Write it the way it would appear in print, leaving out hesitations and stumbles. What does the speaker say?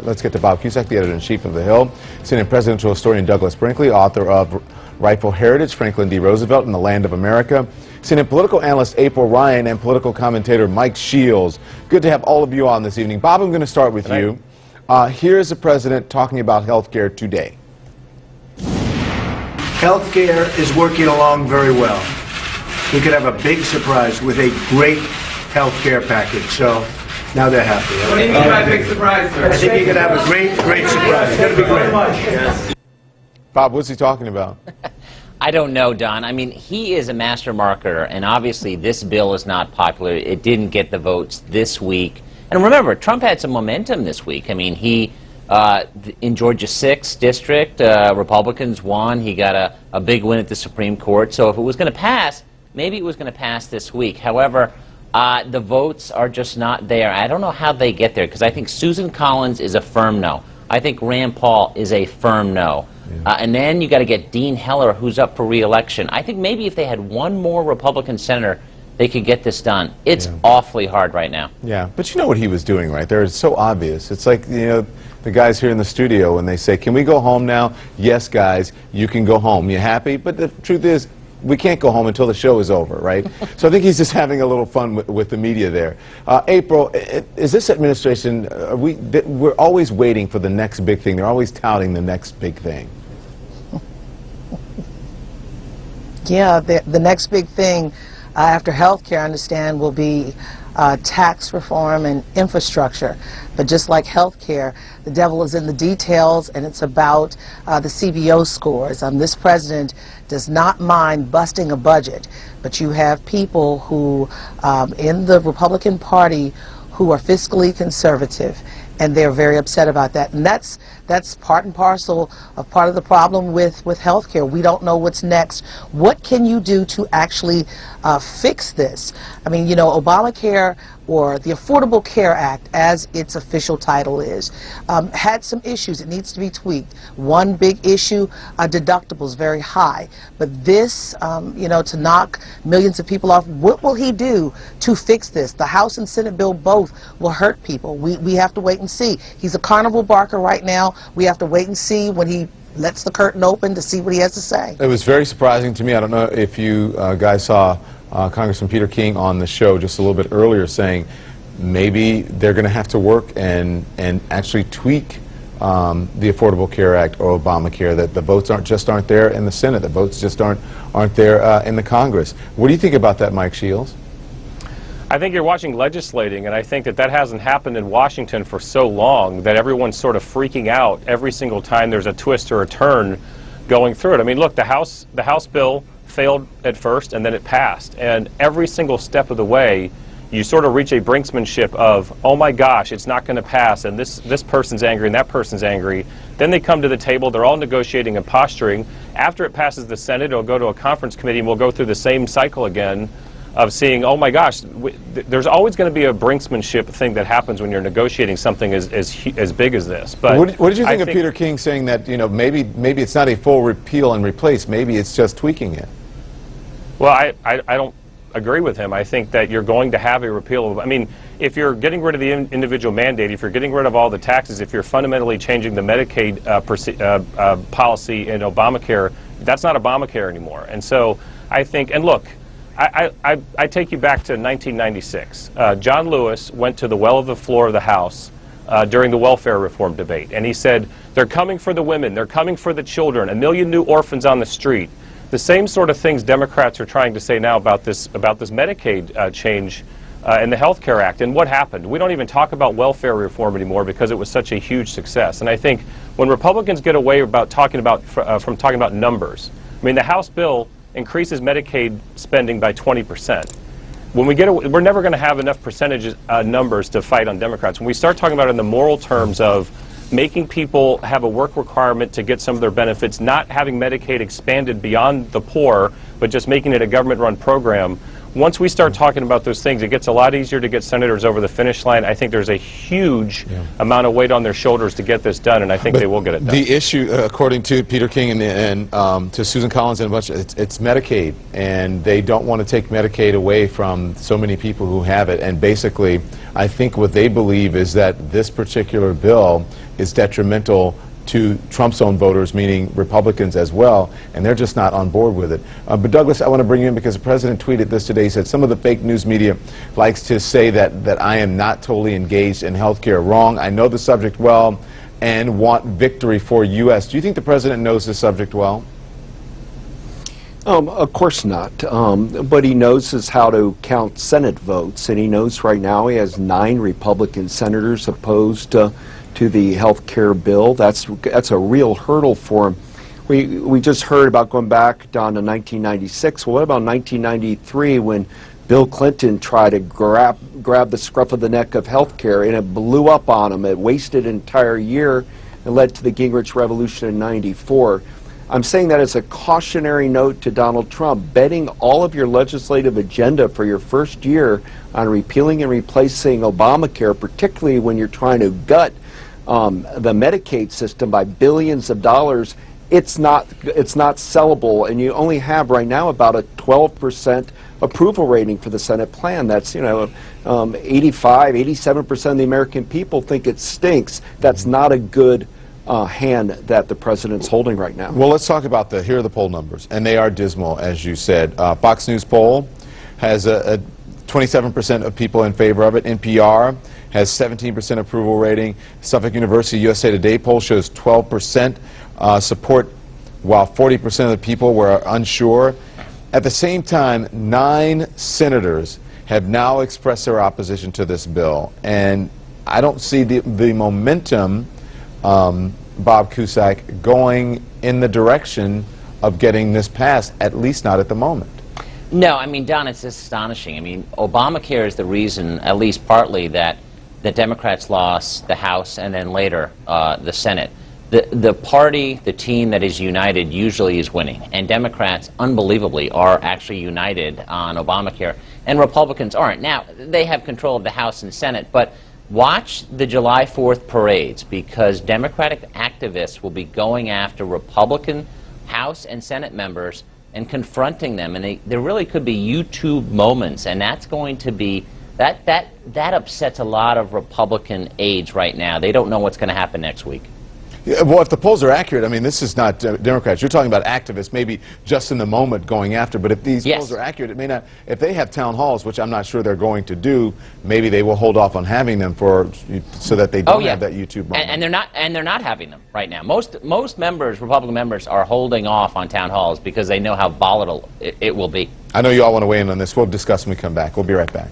let's get to Bob Cusack, the editor-in-chief of The Hill, Senate presidential historian Douglas Brinkley, author of Rightful Heritage, Franklin D. Roosevelt and the Land of America, Senate political analyst April Ryan, and political commentator Mike Shields. Good to have all of you on this evening. Bob, I'm going to start with you. Here's the president talking about health care today. Health care is working along very well. We could have a big surprise with a great health care package. So now they're happy. What do you mean by big surprise, sir? I think you could have a great surprise. It's going to be great. Yes. Bob, what's he talking about? I don't know, Don. I mean, he is a master marketer, and obviously this bill is not popular. It didn't get the votes this week. And remember, Trump had some momentum this week. I mean, he, in Georgia's 6th district, Republicans won. He got a big win at the Supreme Court. So if it was going to pass, maybe it was going to pass this week. However, the votes are just not there. I don't know how they get there, because I think Susan Collins is a firm no. I think Rand Paul is a firm no. And then you got to get Dean Heller, who's up for re-election. I think maybe if they had one more Republican senator, they could get this done. It's awfully hard right now. Yeah, but you know what he was doing right there. It's so obvious. It's like, you know, the guys here in the studio when they say, can we go home now? Yes, guys, you can go home. You happy? But the truth is, we can't go home until the show is over, right? So I think he's just having a little fun with the media there. April, is this administration, we're always waiting for the next big thing. They're always touting the next big thing. Yeah, the next big thing after health care, I understand, will be tax reform and infrastructure. But just like health care, the devil is in the details, and it's about the CBO scores. This president does not mind busting a budget, but you have people who, in the Republican Party, who are fiscally conservative, and they're very upset about that. And that's part and parcel of part of the problem with health care. We don't know what's next. What can you do to actually fix this? I mean, you know, Obamacare, or the Affordable Care Act, as its official title is, had some issues. It needs to be tweaked. One big issue, deductibles very high. But this, you know, to knock millions of people off, what will he do to fix this? The House and Senate bill both will hurt people. We have to wait and see. He's a carnival barker right now. We have to wait and see when he lets the curtain open to see what he has to say. It was very surprising to me. I don't know if you guys saw Congressman Peter King on the show just a little bit earlier saying maybe they're going to have to work and actually tweak the Affordable Care Act or Obamacare, that the votes aren't there in the Senate, the votes just aren't there in the Congress. What do you think about that, Mike Shields? I think you're watching legislating, and I think that hasn't happened in Washington for so long that everyone's sort of freaking out every single time there's a twist or a turn going through it. I mean, look, the House bill failed at first, and then it passed. And every single step of the way, you sort of reach a brinksmanship of, oh my gosh, it's not going to pass, and this person's angry and that person's angry. Then they come to the table, they're all negotiating and posturing. After it passes the Senate, it'll go to a conference committee, and we'll go through the same cycle again of seeing, oh my gosh, there's always going to be a brinksmanship thing that happens when you're negotiating something as big as this. But what did you think of Peter King saying that, you know, maybe it's not a full repeal and replace, maybe it's just tweaking it? Well, I don't agree with him. I think that you're going to have a repeal. I mean, if you're getting rid of the individual mandate, if you're getting rid of all the taxes, if you're fundamentally changing the Medicaid policy in Obamacare, that's not Obamacare anymore. And so I think, and look, I take you back to 1996. John Lewis went to the well of the floor of the House during the welfare reform debate, and he said, they're coming for the women, they're coming for the children, 1 million new orphans on the street. The same sort of things Democrats are trying to say now about this Medicaid change in the Health Care Act. And what happened? We don't even talk about welfare reform anymore because it was such a huge success. And I think when Republicans get away about talking about from talking about numbers, I mean, the House bill increases Medicaid spending by 20%. When we get we're never going to have enough percentage numbers to fight on Democrats. When we start talking about it in the moral terms of making people have a work requirement to get some of their benefits, not having Medicaid expanded beyond the poor, but just making it a government-run program, once we start talking about those things, it gets a lot easier to get senators over the finish line. I think there's a huge amount of weight on their shoulders to get this done, and I think they will get it done. The issue, according to Peter King and to Susan Collins and a bunch, it's Medicaid, and they don't want to take Medicaid away from so many people who have it. And basically, I think what they believe is that this particular bill is detrimental to Trump's own voters, meaning Republicans as well, and they're just not on board with it. But Douglas, I want to bring you in because the president tweeted this today. He said some of the fake news media likes to say that I am not totally engaged in health care. Wrong. I know the subject well and want victory for U.S. Do you think the president knows the subject well? Of course not, but he knows how to count Senate votes, and he knows right now he has 9 Republican senators opposed to the health care bill. That's a real hurdle for him. We just heard about going back down to 1996. Well, what about 1993 when Bill Clinton tried to grab the scruff of the neck of health care, and it blew up on him. It wasted an entire year and led to the Gingrich Revolution in '94. I'm saying that as a cautionary note to Donald Trump. Betting all of your legislative agenda for your first year on repealing and replacing Obamacare, particularly when you're trying to gut the Medicaid system by billions of dollars, it's not sellable, and you only have right now about a 12% approval rating for the Senate plan. That's 85, 87% of the American people think it stinks. That's not a good hand that the president's holding right now. Well, let's talk about here are the poll numbers, and they are dismal, as you said. Fox News poll has a 27% of people in favor of it. NPR has 17% approval rating. Suffolk University USA Today poll shows 12% support, while 40% of the people were unsure. At the same time, 9 senators have now expressed their opposition to this bill, and I don't see the momentum, Bob Cusack, going in the direction of getting this passed, at least not at the moment. No, I mean, Don, it's astonishing. I mean, Obamacare is the reason, at least partly, that the Democrats lost the House and then later the Senate. The party, the team that is united usually is winning, and Democrats, unbelievably, are actually united on Obamacare, and Republicans aren't. Now, they have control of the House and Senate, but watch the July 4th parades, because Democratic activists will be going after Republican House and Senate members and confronting them, and there really could be YouTube moments, and that's going to be, that upsets a lot of Republican aides right now. They don't know what's going to happen next week. Yeah, well, if the polls are accurate, I mean, this is not Democrats. You're talking about activists, maybe just in the moment going after. But if these polls are accurate, it may not. If they have town halls, which I'm not sure they're going to do, maybe they will hold off on having them so that they don't have that YouTube moment. And they're not having them right now. Most members, Republican members, are holding off on town halls because they know how volatile it will be. I know you all want to weigh in on this. We'll discuss when we come back. We'll be right back.